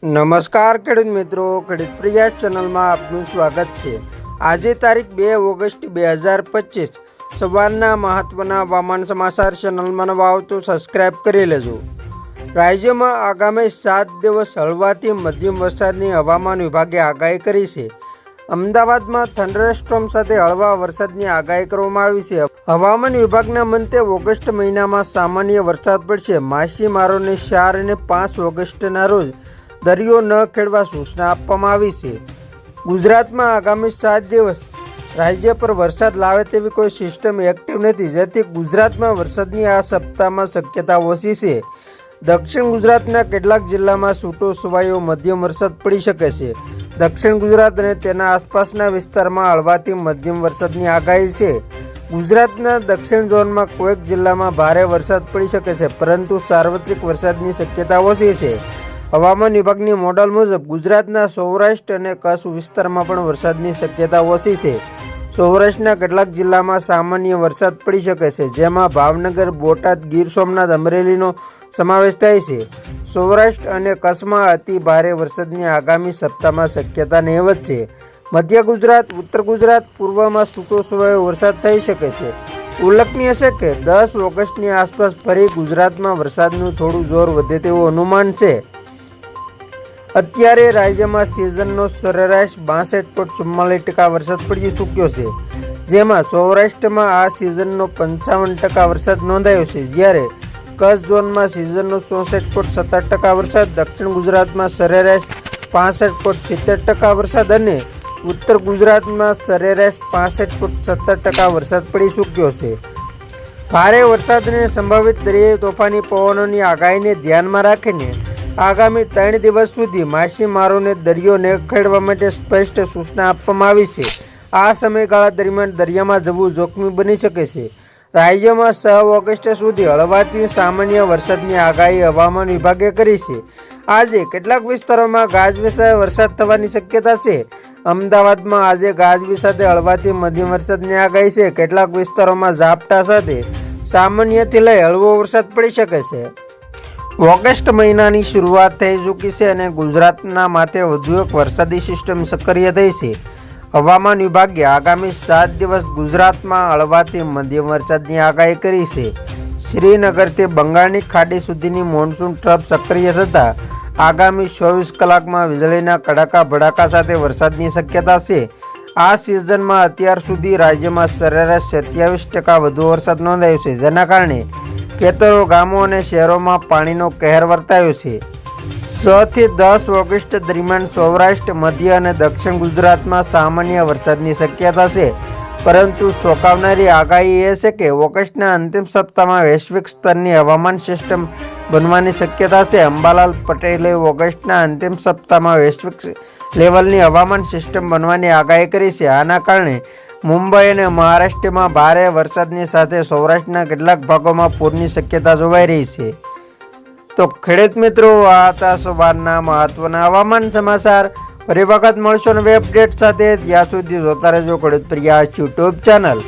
નમસ્કાર ખેડૂત મિત્રો, ખેડૂત પ્રયાસ ચેનલમાં આપનું સ્વાગત છે। આજે તારીખ 2 ઓગસ્ટ 2025 સવારના મહત્વના હવામાન સમાચાર ચેનલમાં નવા આવો તો સબસ્ક્રાઇબ કરી લેજો। રાજ્યમાં આગામી 7 દિવસ હળવાથી મધ્યમ વરસાદની હવામાન વિભાગે આગાહી કરી છે। અમદાવાદમાં થંડરસ્ટોર્મ સાથે હળવા વરસાદની આગાહી કરવામાં આવી છે। હવામાન વિભાગના મતે ઓગસ્ટ મહિનામાં સામાન્ય વરસાદ પડશે। માછીમારોને 4 અને 5 ઓગસ્ટના રોજ દરિયો ન ખેડવા સૂચના આપવામાં આવી છે। ગુજરાતમાં આગામી 7 દિવસ રાજ્ય પર વરસાદ લાવે તેવી કોઈ સિસ્ટમ એક્ટિવ નથી, જેથી ગુજરાતમાં વરસાદની આ સપ્તાહમાં શક્યતા ઓછી છે। દક્ષિણ ગુજરાતના કેટલાક જિલ્લામાં છૂટો છવાયો મધ્યમ વરસાદ પડી શકે છે। દક્ષિણ ગુજરાત અને તેના આસપાસના વિસ્તારમાં હળવાથી મધ્યમ વરસાદની આગાહી છે। ગુજરાતના દક્ષિણ ઝોનમાં કોઈક જિલ્લામાં ભારે વરસાદ પડી શકે છે, પરંતુ સાર્વત્રિક વરસાદની શક્યતા ઓછી છે। હવામાન વિભાગની મોડલ મુજબ ગુજરાતના સૌરાષ્ટ્ર અને કચ્છ વિસ્તારમાં પણ વરસાદની શક્યતા ઓછી છે। સૌરાષ્ટ્રના કેટલાક જિલ્લામાં સામાન્ય વરસાદ પડી શકે છે, જેમાં ભાવનગર, બોટાદ, ગીર સોમનાથ, અમરેલીનો સમાવેશ થાય છે। સૌરાષ્ટ્ર અને કચ્છમાં અતિ ભારે વરસાદની આગામી સપ્તાહમાં શક્યતા નહીવત છે। મધ્ય ગુજરાત, ઉત્તર ગુજરાત, પૂર્વમાં છૂટો છવાયો વરસાદ થઈ શકે છે। ઉલ્લેખનીય છે કે 10 ઓગસ્ટની આસપાસ ફરી ગુજરાતમાં વરસાદનું થોડું જોર વધે તેવું અનુમાન છે। અત્યારે રાજ્યમાં સિઝનનો સરેરાશ 62.44% વરસાદ પડી ચૂક્યો છે, જેમાં સૌરાષ્ટ્રમાં આ સિઝનનો 55% વરસાદ નોંધાયો છે, જ્યારે કચ્છ ઝોનમાં સિઝનનો 64.17% વરસાદ, દક્ષિણ ગુજરાતમાં સરેરાશ 65.70% વરસાદ અને ઉત્તર ગુજરાતમાં સરેરાશ 65.17% વરસાદ પડી ચૂક્યો છે। ભારે વરસાદને સંભવિત દરિયાઈ તોફાની પવનોની આગાહીને ધ્યાનમાં રાખીને આગામી 3 દિવસ સુધી માછીમારોને દરિયો ન ખેડવા માટે સ્પષ્ટ સૂચના આપવામાં આવી છે। આ સમયગાળા દરમિયાન દરિયામાં જવું જોખમી બની શકે છે। રાજ્યમાં 6 ઓગસ્ટ સુધી હળવાથી સામાન્ય વરસાદની આગાહી હવામાન વિભાગે કરી છે। આજે કેટલાક વિસ્તારોમાં ગાજવીજ સાથે વરસાદ થવાની શક્યતા છે। અમદાવાદમાં આજે ગાજવીજ સાથે હળવાથી મધ્યમ વરસાદની આગાહી છે। કેટલાક વિસ્તારોમાં ઝાપટા સાથે સામાન્યથી લઈ હળવો વરસાદ પડી શકે છે। ઓગસ્ટ મહિનાની શરૂઆત થઈ ચૂકી છે અને ગુજરાતના માથે વધુ એક વરસાદી સિસ્ટમ સક્રિય થઈ છે। હવામાન વિભાગે આગામી 7 દિવસ ગુજરાતમાં હળવાથી મધ્યમ વરસાદની આગાહી કરી છે। શ્રીનગરથી બંગાળની ખાડી સુધીની મોન્સૂન ટ્રફ સક્રિય થતાં આગામી 24 કલાકમાં વીજળીના કડાકા ભડાકા સાથે વરસાદની શક્યતા છે। આ સિઝનમાં અત્યાર સુધી રાજ્યમાં સરેરાશ 27% વધુ વરસાદ નોંધાયો છે, જેના કારણે ખેતરો, ગામો અને શહેરોમાં પાણીનો કહેર વર્તાયો છે। 6 થી 10 ઓગસ્ટ દરમિયાન સૌરાષ્ટ્ર, મધ્ય અને દક્ષિણ ગુજરાતમાં સામાન્ય વરસાદની શક્યતા છે, પરંતુ ચોંકાવનારી આગાહી એ છે કે ઓગસ્ટના અંતિમ સપ્તાહમાં વૈશ્વિક સ્તરની હવામાન સિસ્ટમ બનવાની શક્યતા છે। અંબાલાલ પટેલે ઓગસ્ટના અંતિમ સપ્તાહમાં વૈશ્વિક લેવલની હવામાન સિસ્ટમ બનવાની આગાહી કરી છે। આના કારણે મુંબઈ અને મહારાષ્ટ્રમાં ભારે વરસાદની સાથે સૌરાષ્ટ્રના કેટલાક ભાગોમાં પૂરની શક્યતા જોવાઈ રહી છે। તો ખેડૂત મિત્રો, આ હતા સવારના મહત્વના હવામાન સમાચાર। ફરી વખત મળશો નવી અપડેટ સાથે। ત્યાં સુધી જોતા રહેજો ખેડૂત પ્રયાસ યુટ્યુબ ચેનલ।